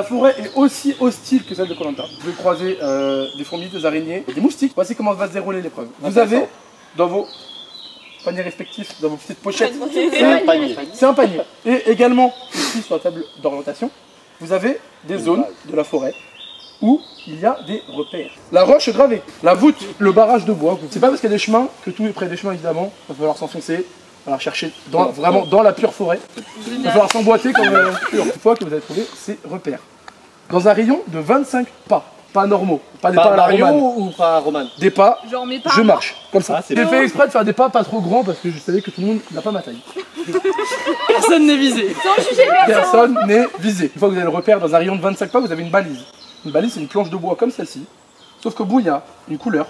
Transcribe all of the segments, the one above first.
La forêt est aussi hostile que celle de Koh Lanta. Vous pouvez croiser des fourmis, des araignées, des moustiques. Voici comment va se dérouler l'épreuve. Vous avez dans vos paniers respectifs, dans vos petites pochettes, c'est un panier. Et également, ici sur la table d'orientation, vous avez des zones de la forêt où il y a des repères. La roche gravée, la voûte, le barrage de bois. C'est pas parce qu'il y a des chemins que tout est près des chemins évidemment. Il va falloir s'enfoncer, il va falloir chercher vraiment dans la pure forêt. Il va falloir s'emboîter comme pure. Une fois que vous avez trouvé ces repères. Dans un rayon de 25 pas normaux, pas des pas à la romane. Ou pas romane. Des pas, genre mes pas. je marche, comme ça. Ah, J'ai fait exprès de faire des pas pas trop grands parce que je savais que tout le monde n'a pas ma taille. Personne n'est visé. Sans juger Personne n'est visé. Une fois que vous avez le repère dans un rayon de 25 pas, vous avez une balise. Une balise, c'est une planche de bois comme celle-ci. Sauf qu'au bout, il y a une couleur,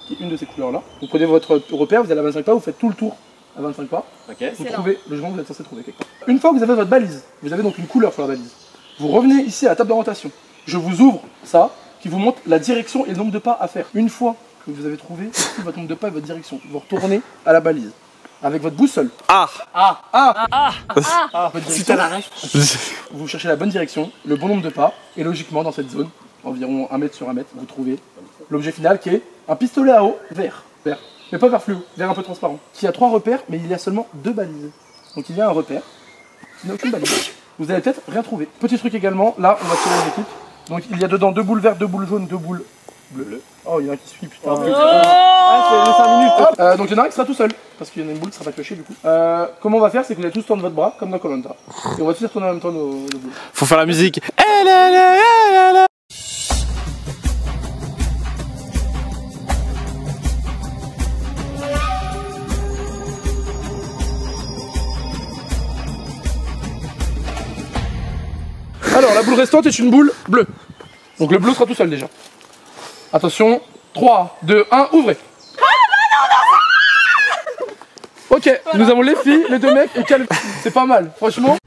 qui est une de ces couleurs-là. Vous prenez votre repère, vous allez à 25 pas, vous faites tout le tour à 25 pas. Okay. Vous trouvez le logement que vous êtes censé trouver quelque part. Une fois que vous avez votre balise, vous avez donc une couleur sur la balise. Vous revenez ici à la table d'orientation. Je vous ouvre ça, qui vous montre la direction et le nombre de pas à faire. Une fois que vous avez trouvé ici votre nombre de pas et votre direction, vous retournez à la balise. Avec votre boussole. Votre direction. Vous cherchez la bonne direction, le bon nombre de pas, et logiquement dans cette zone, environ 1 mètre sur 1 mètre, vous trouvez l'objet final qui est un pistolet à eau vert. Mais pas vert fluo, vert un peu transparent. Qui a 3 repères, mais il y a seulement 2 balises. Donc il y a un repère, il n'y a aucune balise. Vous allez peut-être rien trouver. Petit truc également, là on va tirer les équipes. Donc il y a dedans 2 boules vertes, 2 boules jaunes, 2 boules bleues. Oh, il y en a un qui suit, putain. C'est 5 minutes. Donc il y en a un qui sera tout seul, parce qu'il y en a une boule qui sera pas piochée du coup. Comment on va faire, c'est que vous allez tous tendre votre bras, comme dans Koh Lanta. Et on va tous retourner en même temps nos boules. Faut faire la musique. Alors la boule restante est une boule bleue. Donc le bleu sera tout seul déjà. Attention, 3, 2, 1, ouvrez. Ok, nous avons les filles, les 2 mecs et Calvin. C'est pas mal, franchement.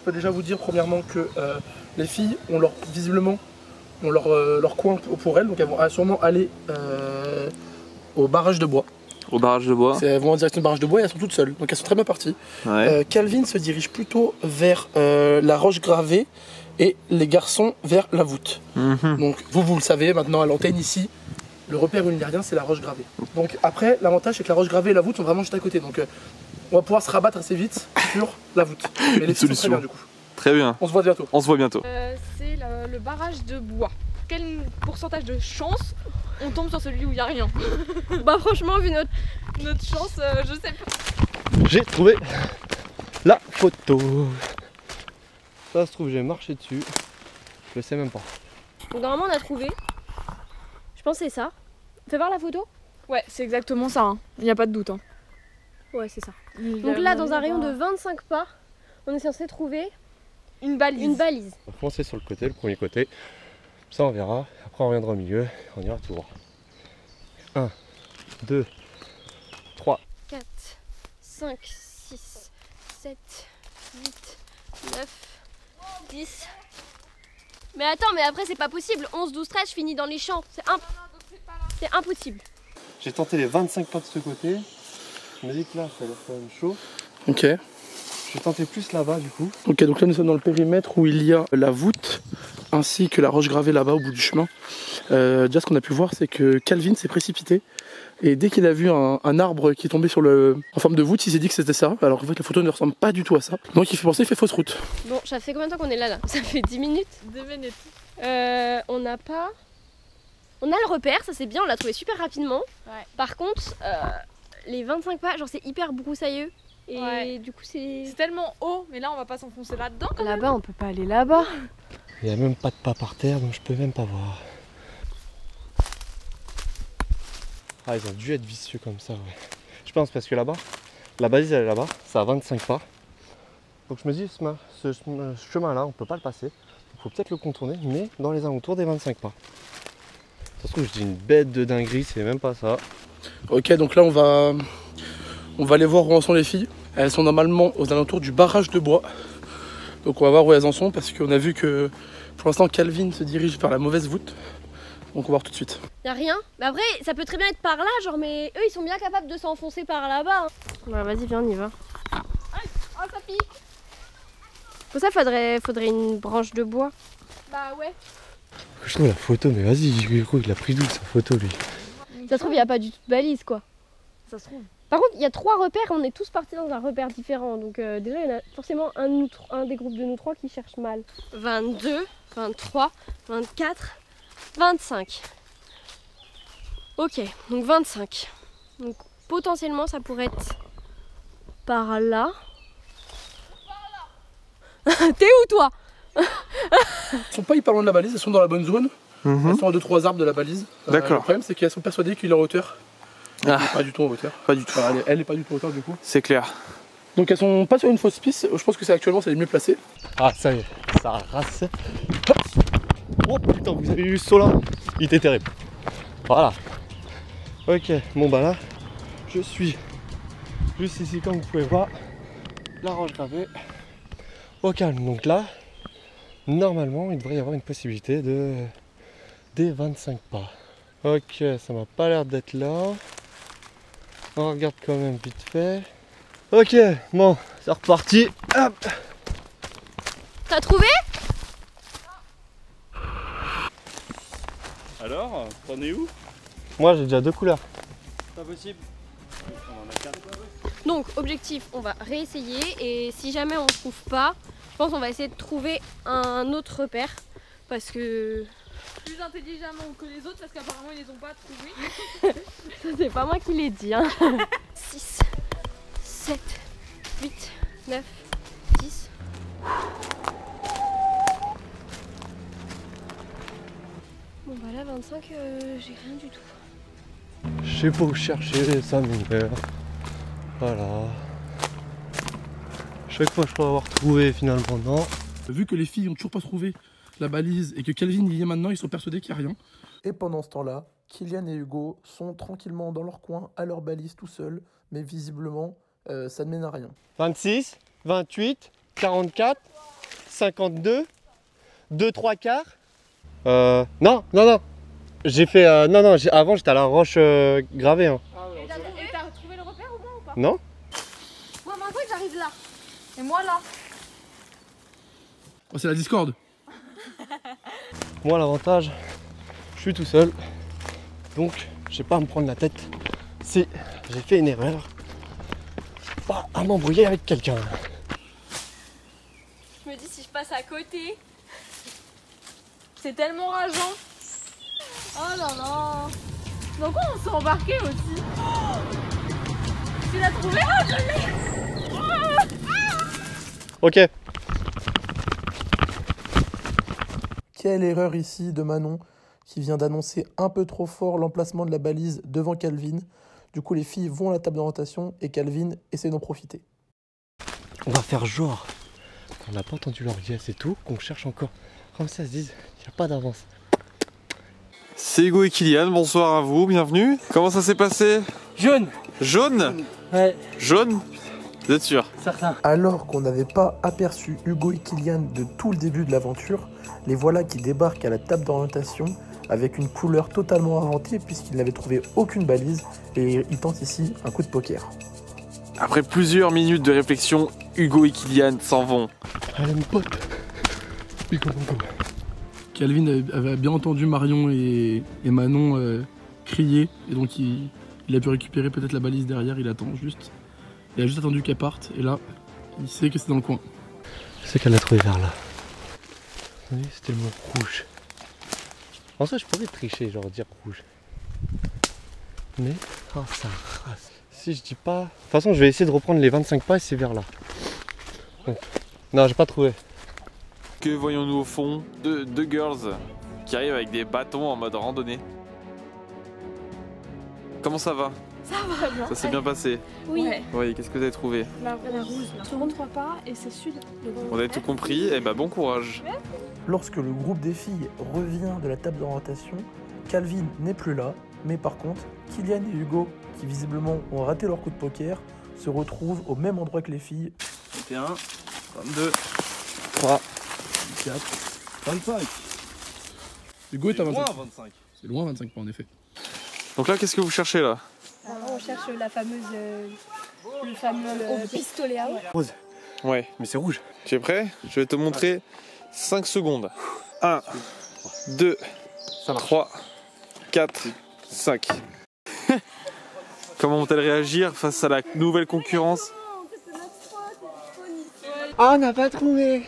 Je peux déjà vous dire premièrement que les filles ont visiblement leur coin pour elles, donc elles vont sûrement aller au barrage de bois. Au barrage de bois. Elles vont en direction du barrage de bois et elles sont toutes seules, donc elles sont très bien parties. Ouais. Calvin se dirige plutôt vers la roche gravée et les garçons vers la voûte. Donc vous le savez maintenant à l'antenne ici, le repère unirien c'est la roche gravée. Donc après l'avantage c'est que la roche gravée et la voûte sont vraiment juste à côté, donc on va pouvoir se rabattre assez vite sur la voûte. Mais les filles sont très bien du coup. Très bien. On se voit bientôt. On se voit bientôt. C'est le barrage de bois. Quel pourcentage de chance on tombe sur celui où il n'y a rien? Bah franchement vu notre chance, je sais pas. J'ai trouvé la photo. Ça se trouve, j'ai marché dessus. Je le sais même pas. Donc normalement on a trouvé. Je pense que c'est ça. Fais voir la photo. Ouais, c'est exactement ça, il n'y a pas de doute. Ouais c'est ça. Donc là dans un rayon de 25 pas, on est censé trouver une balise. On va foncer sur le côté, le premier côté. Ça on verra. Après on reviendra au milieu. On ira tout voir. 1, 2, 3. 4, 5, 6, 7, 8, 9, 10. Mais attends, mais après c'est pas possible. 11, 12, 13, je finis dans les champs. C'est impossible. J'ai tenté les 25 pas de ce côté. Je me dis que là ça va être quand même chaud. Ok. J'ai tenté plus là-bas du coup. Ok, donc là nous sommes dans le périmètre où il y a la voûte ainsi que la roche gravée là-bas au bout du chemin. Déjà ce qu'on a pu voir c'est que Calvin s'est précipité et dès qu'il a vu un arbre qui est tombé en forme de voûte, il s'est dit que c'était ça, alors qu'en fait la photo ne ressemble pas du tout à ça. Donc il fait penser qu'il fait fausse route. Bon, ça fait combien de temps qu'on est là Ça fait 10 minutes 2 minutes. On n'a pas... On a le repère, ça c'est bien, on l'a trouvé super rapidement. Ouais. Par contre, les 25 pas, genre c'est hyper broussailleux. Et Ouais. du coup c'est... C'est tellement haut, mais là on va pas s'enfoncer là-dedans quand même. Là-bas, on peut pas aller là-bas. Il n'y a même pas de pas par terre donc je peux même pas voir. Ah ils ont dû être vicieux comme ça ouais. Je pense parce que là-bas, la balise elle est là-bas, ça a 25 pas. Donc je me dis ce chemin là on peut pas le passer. Il faut peut-être le contourner mais dans les alentours des 25 pas. Ça se trouve, je dis une bête de dinguerie, c'est même pas ça. Ok, donc là on va aller voir où en sont les filles. Elles sont normalement aux alentours du barrage de bois. Donc on va voir où elles en sont parce qu'on a vu que pour l'instant Calvin se dirige vers la mauvaise voûte. Donc on va voir tout de suite. Y'a rien. Mais après, ça peut très bien être par là, genre, mais eux ils sont bien capables de s'enfoncer par là-bas. Hein. Bah vas-y, viens, on y va. Oh, ça pique. Pour ça, faudrait une branche de bois. Bah ouais. Je trouve la photo, mais vas-y, il a pris d'où sa photo lui? Ça se trouve, il n'y a pas du tout de balise, quoi. Ça se trouve. Par contre, il y a 3 repères, on est tous partis dans un repère différent. Donc déjà, il y en a forcément un des groupes de nous 3 qui cherche mal. 22, 23, 24, 25. Ok, donc 25. Donc potentiellement, ça pourrait être par là. T'es où, toi? Elles sont pas hyper loin de la balise, elles sont dans la bonne zone. Elles sont à 2-3 arbres de la balise. D'accord. Le problème c'est qu'elles sont persuadées qu'il est en hauteur. Ah. Elle est pas du tout en hauteur. Pas du tout. Enfin, elle est pas du tout en hauteur du coup. C'est clair. Donc elles sont pas sur une fausse piste, je pense que c'est actuellement c'est les mieux placées. Ah, ça y est, ça rase. Oh putain, vous avez vu ce saut là? Il était terrible. Voilà. Ok, bon bah là, je suis juste ici comme vous pouvez voir. La roche gravée. Au calme, donc là, normalement, il devrait y avoir une possibilité des 25 pas. Ok, ça m'a pas l'air d'être là. On regarde quand même vite fait. Ok, bon, c'est reparti. Hop. T'as trouvé? Alors, t'en es où? Moi j'ai déjà 2 couleurs. Pas possible. On en a 4. Donc, objectif, on va réessayer et si jamais on ne trouve pas, je pense qu'on va essayer de trouver un autre repère parce que Plus intelligemment que les autres parce qu'apparemment ils les ont pas trouvés. ça c'est pas moi qui l'ai dit. Hein. 6, 7, 8, 9, 10. Bon bah là 25, j'ai rien du tout. Je sais pas où chercher, ça m'énerve. Voilà. Chaque fois je crois avoir trouvé, finalement non. Vu que les filles ont toujours pas trouvé la balise et que Calvin y est maintenant, ils sont persuadés qu'il n'y a rien. Et pendant ce temps-là, Kylian et Hugo sont tranquillement dans leur coin, à leur balise tout seuls, mais visiblement, ça ne mène à rien. 26, 28, 44, 52, 2 3 quarts. Non. J'ai fait. Avant j'étais à la roche gravée. Hein. Et t'as retrouvé le repère au moins ou pas? Non? Moi maintenant j'arrive là. Et moi là. Oh, c'est la discorde. Moi l'avantage, je suis tout seul. Donc j'ai pas à me prendre la tête. Si j'ai fait une erreur, pas à m'embrouiller avec quelqu'un. Je me dis si je passe à côté. C'est tellement rageant. Oh là là. Donc on s'est embarqué aussi. Tu l'as trouvé? Ah, je l'ai. Ok. Quelle erreur ici de Manon qui vient d'annoncer un peu trop fort l'emplacement de la balise devant Calvin. Du coup les filles vont à la table d'orientation et Calvin essaie d'en profiter. On va faire genre qu'on n'a pas entendu leur yes et tout, qu'on cherche encore. Comme ça, se disent, il n'y a pas d'avance. C'est Hugo et Kylian, bonsoir à vous, bienvenue. Comment ça s'est passé? Jaune. Jaune? Ouais, Jaune? Vous êtes sûr? certain. Alors qu'on n'avait pas aperçu Hugo et Kylian de tout le début de l'aventure, les voilà qui débarquent à la table d'orientation avec une couleur totalement inventée puisqu'ils n'avaient trouvé aucune balise et ils tentent ici un coup de poker. Après plusieurs minutes de réflexion, Hugo et Kylian s'en vont. Allez, mon pote. Calvin avait bien entendu Marion et Manon crier et donc il a pu récupérer peut-être la balise derrière, il attend juste. Il a juste attendu qu'elle parte et là, il sait que c'est dans le coin. Je sais qu'elle l'a trouvé vers là. Oui, c'était le mot rouge. En ça, je pourrais tricher, genre dire rouge. Mais, oh, ça rase. Si je dis pas... De toute façon, je vais essayer de reprendre les 25 pas et c'est vers là. Donc... Non, j'ai pas trouvé. Que voyons-nous au fond? Deux girls qui arrivent avec des bâtons en mode randonnée. Comment ça va? Ça va bien. Ça s'est bien passé? Oui. Ouais. Oui, qu'est-ce que vous avez trouvé? La rouge, là. 33 pas et c'est sud. On avait tout compris, et bah bon courage. Lorsque le groupe des filles revient de la table d'orientation, Calvin n'est plus là, mais par contre, Kylian et Hugo, qui visiblement ont raté leur coup de poker, se retrouvent au même endroit que les filles. 21, 22, 3, 4, 25. Hugo est à 25. 25. C'est loin 25 points en effet. Donc là, qu'est-ce que vous cherchez là? On cherche le fameux pistolet à eau. Rose. Ouais. Mais c'est rouge. Tu es prêt? Je vais te montrer 5 secondes. 1, 2, 3, 4, 5. Comment vont-elles réagir face à la nouvelle concurrence? Ah, on n'a pas trouvé.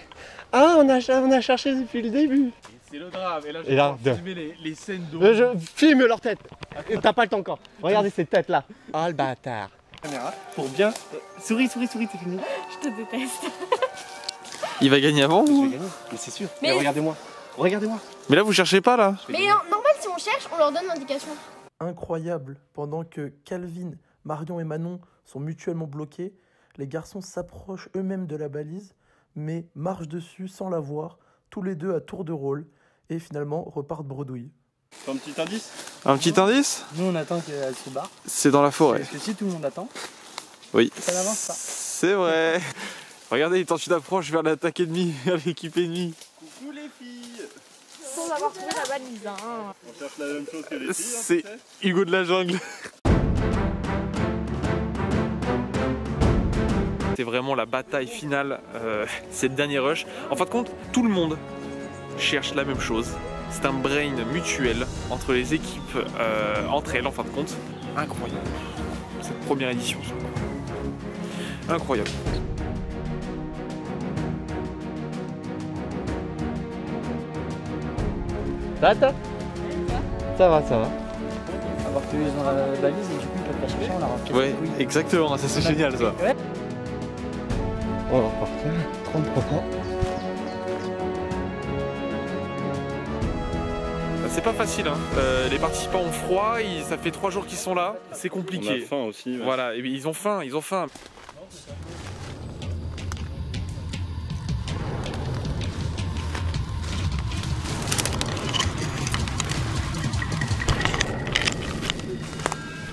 Ah, on a cherché depuis le début. C'est le drame. Et là, Et là, je vais filmer les scènes d'eau. Je filme leur tête. T'as pas le temps encore. Regardez ces têtes là. Oh le bâtard. Pour bien. Souris, c'est fini. Je te déteste. Il va gagner avant Je ou? vais gagner, mais c'est sûr. Mais- Mais regardez-moi. Regardez-moi. Mais là, vous cherchez pas là? Mais normal, si on cherche, on leur donne l'indication. Incroyable, pendant que Calvin, Marion et Manon sont mutuellement bloqués, les garçons s'approchent eux-mêmes de la balise, mais marchent dessus sans la voir, tous les deux à tour de rôle, et finalement repartent bredouille. Un petit indice. Un petit indice? Nous, on attend qu'elle se barre. C'est dans la forêt. Parce que si tout le monde attend, Oui. ça n'avance pas. C'est vrai. Regardez, il tente une approche vers l'attaque ennemie, vers l'équipe ennemie. Coucou les filles. Sans avoir trouvé la balise. Hein. On cherche la même chose que les filles. C'est Hugo de la jungle. C'est vraiment la bataille finale, c'est le dernier rush. En fin de compte, tout le monde cherche la même chose. C'est un brain mutuel entre les équipes, entre elles en fin de compte. Incroyable. Cette première édition. Incroyable. Ça va? Ça va, ça va. Avoir que ils ont la balise et du coup, ils peuvent la chercher, on la remplit. Ouais, exactement, ça c'est génial ça. Ouais. On va repartir. 33 points. C'est pas facile, hein. Les participants ont froid, ça fait 3 jours qu'ils sont là, c'est compliqué. On a faim aussi. Ouais. Voilà, et ils ont faim, ils ont faim.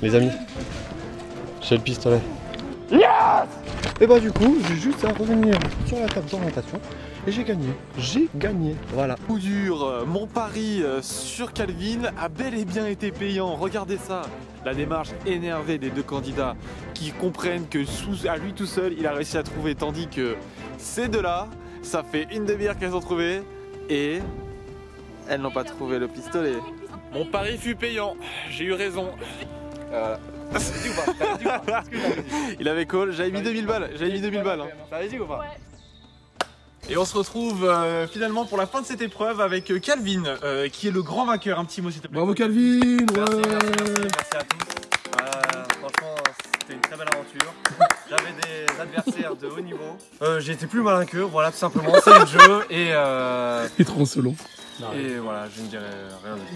Les amis, j'ai le pistolet. Yes! Et bah du coup, j'ai juste à revenir sur la table d'orientation et j'ai gagné. J'ai gagné, voilà. Coup dur, mon pari sur Calvin a bel et bien été payant. Regardez ça, la démarche énervée des deux candidats qui comprennent que à lui tout seul, il a réussi à trouver, tandis que ces deux-là, ça fait une demi-heure qu'elles ont trouvé et elles n'ont pas trouvé le pistolet. Mon pari fut payant, j'ai eu raison. Il avait call, j'avais mis 2000 balles, hein. T'avais dit ou pas? Et on se retrouve finalement pour la fin de cette épreuve avec Calvin, qui est le grand vainqueur. Un petit mot s'il te plaît. Bravo Calvin. Merci à tous. Franchement, c'était une très belle aventure. J'avais des adversaires de haut niveau. J'ai été plus malin qu'eux, voilà, tout simplement. C'est le jeu et Il est trop selon. et voilà, je ne dirai rien de plus.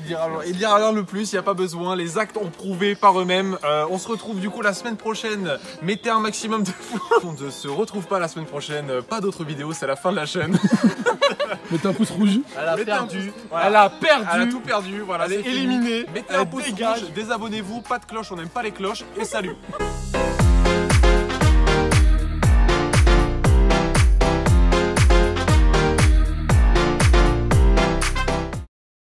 Il dira rien de plus, il n'y a pas besoin, les actes ont prouvé par eux-mêmes. On se retrouve du coup la semaine prochaine, mettez un maximum de On ne se retrouve pas la semaine prochaine, pas d'autres vidéos, c'est la fin de la chaîne. Mettez un pouce rouge. Elle a Mettez un perdu. pouce. Voilà. Elle a perdu, elle a tout perdu, voilà, Elle c'est est fini. éliminée. Mettez Elle un pouce dégage. rouge, désabonnez-vous, pas de cloche, on n'aime pas les cloches, et salut.